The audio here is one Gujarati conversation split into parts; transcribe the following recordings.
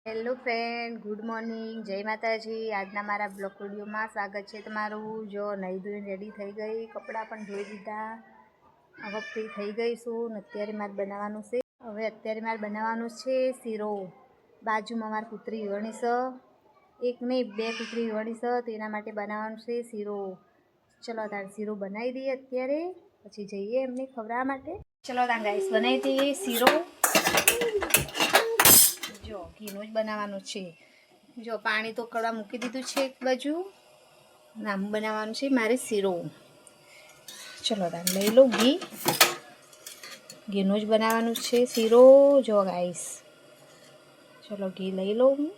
હેલો ફ્રેન્ડ, ગુડ મોર્નિંગ, જય માતાજી। આજના મારા બ્લોગ વિડીયોમાં સ્વાગત છે તમારું। જો નહીં ધોઈને રેડી થઈ ગઈ, કપડાં પણ ધોઈ દીધા, હવે ફ્રી થઈ ગઈ છું। અત્યારે મારે બનાવવાનું છે શીરો। બાજુમાં મારી કૂતરી વણી છે, એક નહીં બે કૂતરી વણી છે, તેના માટે બનાવવાનું છે શીરો। ચલો તાર શીરો બનાવી દઈએ અત્યારે, પછી જઈએ એમને ખવડાવવા માટે। ચલો તાર ગાઈસ બનાવી દઈએ શીરો। જો ઘીનું જ બનાવવાનું છે। જો પાણી તો કડવા મૂકી દીધું છે એક બાજુ, નામ બનાવવાનું છે મારે શીરો। ચલો તાર લઈ લો ઘી, ઘીનું જ બનાવવાનું છે શીરો। જો ગાઈસ ચલો ઘી લઈ લો હું।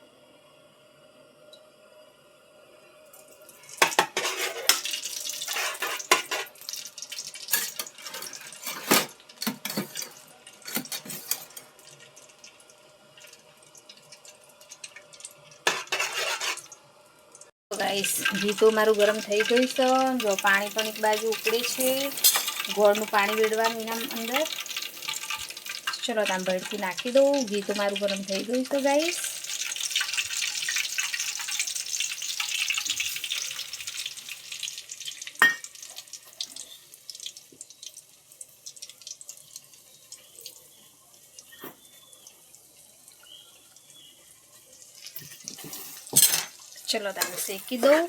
ગાઈસ ઘી તો મારું ગરમ થઈ ગયું છે। જો પાણી પણ એક બાજુ ઉકળે છે, ગોળનું પાણી વેડવાનું એના અંદર। ચલો તામ ભડકી નાખી દઉં। ઘી તો મારું ગરમ થઈ ગયું છે ગાઈસ। ચલો તાને શેકી દઉં।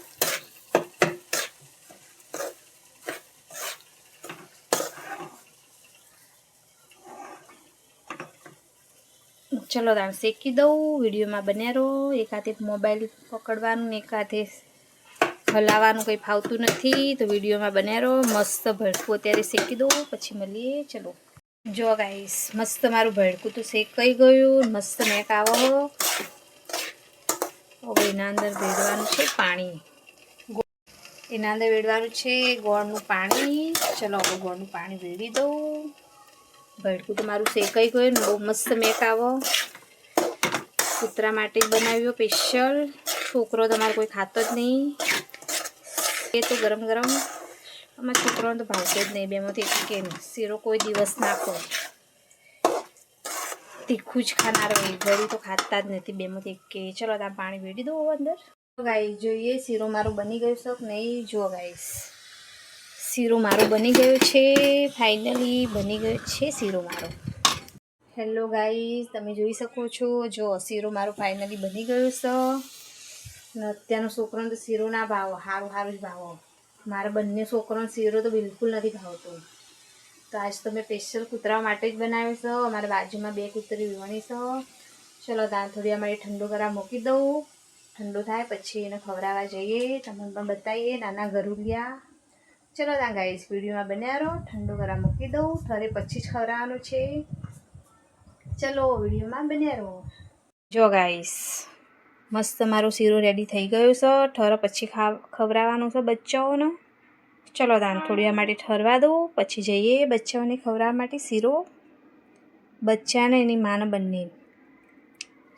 ચલો તાને શેકી દઉં। વિડીયોમાં બન્યા રહો। એક હાથે મોબાઈલ પકડવાનું ને એક હાથે હલાવવાનું કંઈ ફાવતું નથી, તો વિડીયોમાં બન્યા રહો। મસ્ત ભડકું અત્યારે શેકી દઉં, પછી મળીએ। ચલો જો ગાઈસ મસ્ત મારું ભડકું તો શેકાઈ ગયું, મસ્ત મેક આવો। હવે એના અંદર વેડવાનું છે પાણી, એના અંદર વેડવાનું છે ગોળનું પાણી। ચલો હવે ગોળનું પાણી વેડી દઉં। ભડકું તો મારું શેકાઈ ગયું ને બહુ મસ્ત મેક આવો। કૂતરા માટે જ બનાવ્યો સ્પેશિયલ, છોકરો તમારો કોઈ ખાતો જ નહીં। એ તો ગરમ ગરમ અમારા છોકરાઓને તો ભાવતો જ નહીં, બેમાંથી કે શીરો કોઈ દિવસ નાખો, તીખું જ ખાનાર હોય, ગળ્યું તો ખાતા જ નથી બેમાંથી કે। ચલો તમે પાણી વેડી દો અંદર। ગાઈસ જોઈએ શીરો મારું બની ગયું છે કે નહીં। જો ગાઈસ શીરો મારું બની ગયું છે, ફાઇનલી બની ગયો છે શીરો મારો। હેલો ગાઈસ તમે જોઈ શકો છો, જો શીરો મારું ફાઇનલી બની ગયું છે। ને અત્યારનો છોકરાને તો શીરો ના ભાવો, સારું સારું જ ભાવો। મારા બંને છોકરાનો શીરો તો બિલકુલ નથી ભાવતો, તો આજ તો મેં સ્પેશિયલ કૂતરા માટે જ બનાવ્યો છે। અમારા બાજુમાં બે કૂતરી વીવણી છે। ચલો ત્યાં થોડી અમારે ઠંડો કરવા મૂકી દઉં, ઠંડો થાય પછી એને ખવડાવવા જઈએ, તમને પણ બતાવીએ નાના ગરુડિયા। ચલો ત્યાં ગાઈસ વિડીયોમાં બન્યા રહો। ઠંડો કરવા મૂકી દઉં, ઠરે પછી જ ખવડાવવાનું છે। ચલો વિડીયોમાં બન્યા રહો। જો ગાઈસ મસ્ત મારો શીરો રેડી થઈ ગયો છે, ઠરે પછી ખવડાવવાનું છે બચ્ચાઓને। ચલો તાન થોડી વાર માટે ઠરવા દો, પછી જઈએ બચ્ચાઓને ખવડાવવા માટે શીરો, બચ્ચાને એની માને બંને।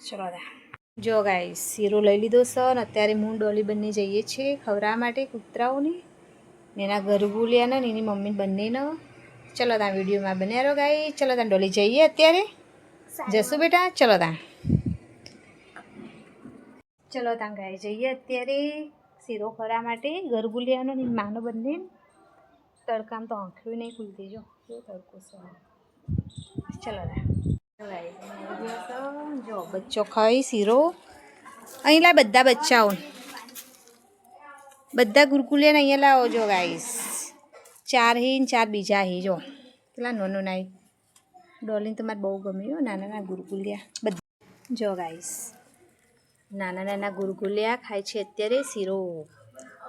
ચલો તાન જો ગાઈસ શીરો લઈ લીધો છે ને અત્યારે હું ડોલી બંને જઈએ છીએ ખવડાવવા માટે કૂતરાઓને, એના ગરગુલિયાને ને એની મમ્મી બંનેને। ચલો તાન વિડીયોમાં બન્યા રહો ગાઈસ। ચલો તાન ડોલી જઈએ અત્યારે, જશું બેટા? ચલો તાન ચલો તાન ગાઈસ જઈએ અત્યારે શીરો ખવડાવવા માટે ગરગુલિયાનો ને માનો બંને। તડકામાં તો આંખી નહીં ખુલતી, જો તડકો છે। ચલો જો બચ્ચો ખાઈ શીરો, અહીં લાવ બધા બચ્ચાઓ, બધા ગુરગુલિયાને અહીંયા લાવો। જો ગાઈસ 4 હી ને 4 બીજા હી, જો પેલા નાનો નાઈ ડોલીને તો મારે બહુ ગમ્યું, નાના નાના ગુરગુલિયા બધા। જો ગાઈસ નાના નાના ગુરગુલિયા ખાય છે અત્યારે શીરો।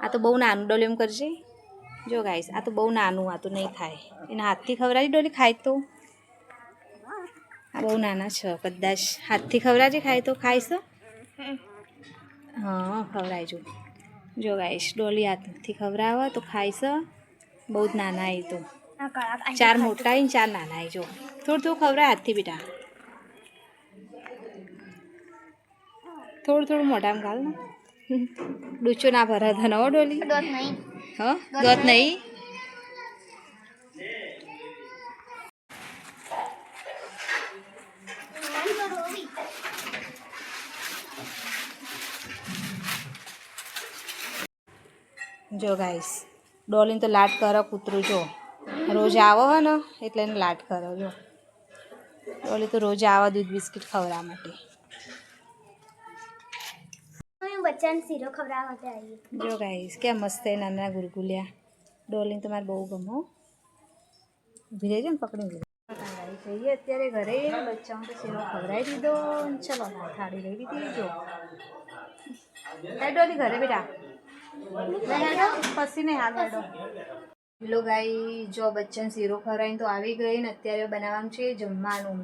આ તો બહુ નાનું ડોલી એમ કરશે। જો ગાઈસ આ તો બહુ નાનું, આ તો નહીં ખાય, એના હાથથી ખવડાવી ડોલી ખાય તો। આ બહુ નાના છે, કદાચ હાથથી ખવડાવજે, ખાય તો ખાઈશ। હા ખવડાવજો। જો ગાઈસ ડોલી હાથથી ખવડાવે તો ખાઈશ, બહુ જ નાના એ તો, 4 મોટા ને 4 નાના એ। જો થોડું થોડું ખવડાવ હાથથી બેટા, થોડું થોડું મોઢામાં ઘાલ ને, ડૂચો ના ભરા તને હો ડોલી। હા દોત નહીં। જો ગાઈસ ડોલીને તો લાડ કરો કૂતરું જો રોજ આવો હો ને એટલે એને લાડ કરો જો ડોલી તો રોજ આવા દૂધ બિસ્કિટ ખવડાવવા માટે બચ્ચાને શીરો ખવડાવવા માટે આવી જો ગાઈસ કેમ મસ્ત એ નાના ગુલગુલિયા ડોલીને તો મારે બહુ ગમો ઊભી રહેજો ને પકડી જઈએ અત્યારે ઘરે બચ્ચાઓને તો શીરો ખવડાવી દીધો ચલો થાળી લઈ લીધી જો ડોલી ઘરે બેટા પછી નહીં હાલ હેડો લો ગાઈ જો બચ્ચાને શીરો ખવડાવીને તો આવી ગઈ ને અત્યારે બનાવવાનું છે જમવાનું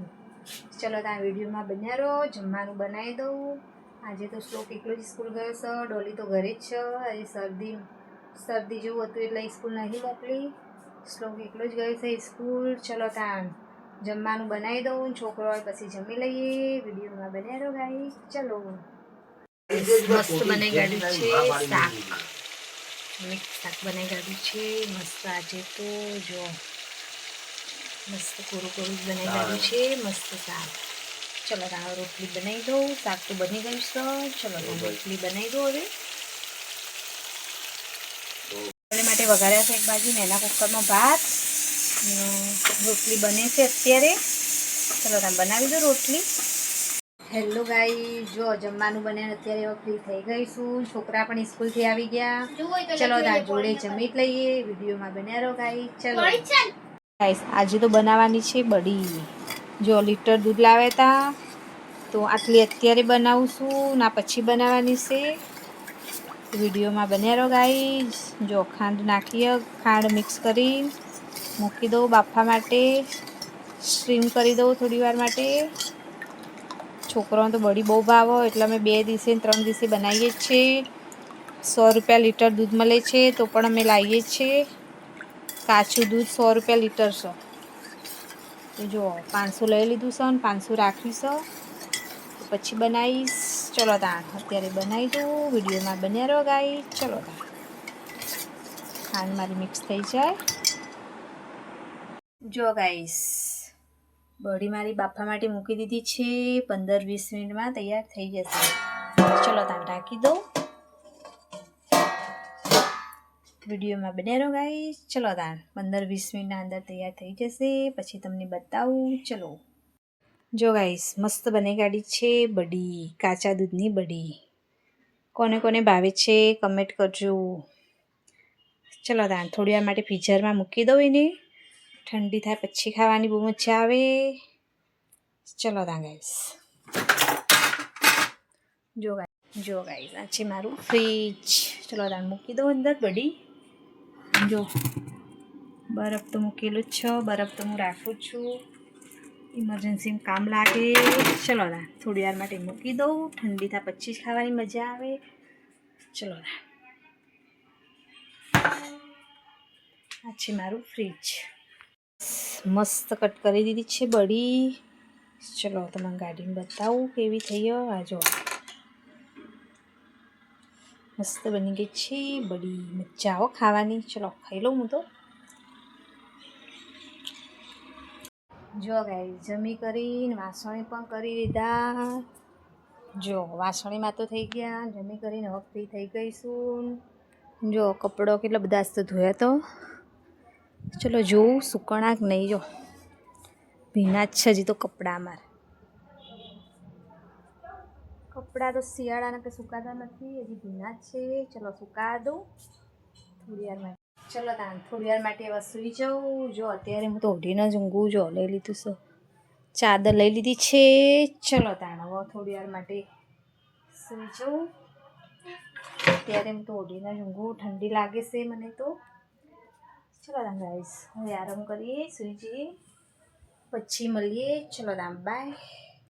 ચલો ત્યાં વિડીયોમાં બન્યા રહો જમવાનું બનાવી દઉં આજે તો શ્લોક એકલો જ સ્કૂલ ગયો છે ડોલી તો ઘરે જ છે આજે શરદી જેવું હતું એટલે સ્કૂલ નહીં મોકલી શ્લોક એકલો જ ગયો છે સ્કૂલ ચલો ત્યાં જમવાનું બનાવી દઉં છોકરો હોય પછી જમી લઈએ વિડીયોમાં બન્યા રહો ગાઈ ચલો મસ્ત બનાવી કાઢ્યું છે શાક મિક્સ શાક બનાવી કાઢ્યું છે મસ્ત આજે તો જો મસ્ત કોરું કોરું બનાવી કાઢ્યું છે મસ્ત શાક ચલો તારો રોટલી બનાવી દઉં શાક તો બની ગયું છે ચલો રોટલી બનાવી દો હવે માટે વઘાર્યા છે એક બાજુ ને એના કુકરમાં ભાત રોટલી બને છે અત્યારે ચલો તમે બનાવી દો રોટલી હેલો ગાઈ જો જમવાનું બને અત્યારે હવે ફ્રી થઈ ગઈશું છોકરા પણ સ્કૂલથી આવી ગયા ચલો તાર જોડે જમી લઈએ વિડીયોમાં બન્યા રહો ગાઈ ચલો ગાઈસ આજે તો બનાવવાની છે બડી જો લીટર દૂધ લાવ્યા હતા તો આટલી અત્યારે બનાવું છું ના પછી બનાવવાની છે વિડીયોમાં બન્યા રહો ગાઈસ જો ખાંડ નાખીએ ખાંડ મિક્સ કરી મૂકી દઉં બાફવા માટે સ્ટીમ કરી દઉં થોડી વાર માટે છોકરાઓને તો બળી બહુ ભાવો એટલે અમે 2 દિવસે 3 દિવસે બનાવીએ જ છીએ 100 રૂપિયા લીટર દૂધ મળે છે તો પણ અમે લાવીએ જ છીએ કાચું દૂધ 100 રૂપિયા લીટર છે તો જો 500 લઈ લીધું છે અને 500 રાખ્યું છે તો પછી બનાવીશ ચલો તાણ અત્યારે બનાવી દઉં વિડીયોમાં બન્યા રહો ગાઈ ચલો તાણ ખાંડ મારી મિક્સ થઈ જાય જો ગાઈસ બળી મારી બાફા માટે મૂકી દીધી છે 15-20 મિનિટમાં તૈયાર થઈ જશે ચલો તાણ ઢાંકી દઉં વિડીયોમાં બન્યા રહો ગાઈસ ચલો તાણ 15-20 મિનિટના અંદર તૈયાર થઈ જશે પછી તમને બતાવું ચલો જો ગાઈસ મસ્ત બની કાઢી છે બડી કાચા દૂધની બડી કોને કોને ભાવે છે કમેન્ટ કરજો ચલો તાણ થોડી વાર માટે ફ્રીઝરમાં મૂકી દઉં એને ઠંડી થાય પછી ખાવાની બહુ મજા આવે ચલો તાણ ગાઈસ જો ગાઈસ આ છે મારું ફ્રીજ ચલો તાણ મૂકી દઉં અંદર બડી જો બરફ તો મૂકેલું જ છે બરફ તો હું રાખું છું ઇમરજન્સીમાં કામ લાગે ચલો તાણ થોડી વાર માટે મૂકી દઉં ઠંડી થાય પછી જ ખાવાની મજા આવે ચલો તાણ આ છે મારું ફ્રીજ મસ્ત કટ કરી દીધી છે બડી ચલો તમને ગાડીને બતાવું કેવી થઈ આ જો મસ્ત બની ગઈ છે બડી મજા આવો ખાવાની ચલો ખાઈ લઉં હું તો જો ગાઈ જમી કરીને વાસણી પણ કરી લીધા જો વાસણીમાં તો થઈ ગયા જમી કરીને હવે ફ્રી થઈ ગઈશું જો કપડો કેટલા બધા તો ધોયા તો ચલો જોઉં સુકણા કે નહીં જો ભીના જ છે હજી તો કપડાં અમારે કપડાં તો શિયાળાના કે સુકાતા નથી હજી ભીના જ છે ચલો સુકા દઉં થોડી વાર માટે ચલો તાન થોડી વાર માટે હવે સૂઈ જાઉં જો અત્યારે હું તો ઓઢીને જ ઊંઘું જો લઈ લીધું છે ચાદર લઈ લીધી છે ચલો તાન હવે થોડી વાર માટે સૂઈ જાઉં અત્યારે હું તો ઓઢીને જ ઊંઘું ઠંડી લાગે છે મને તો ચલો તાન ગાઈસ હવે આરામ કરીએ સૂઈ જઈએ પછી મળીએ ચલો તાન બાય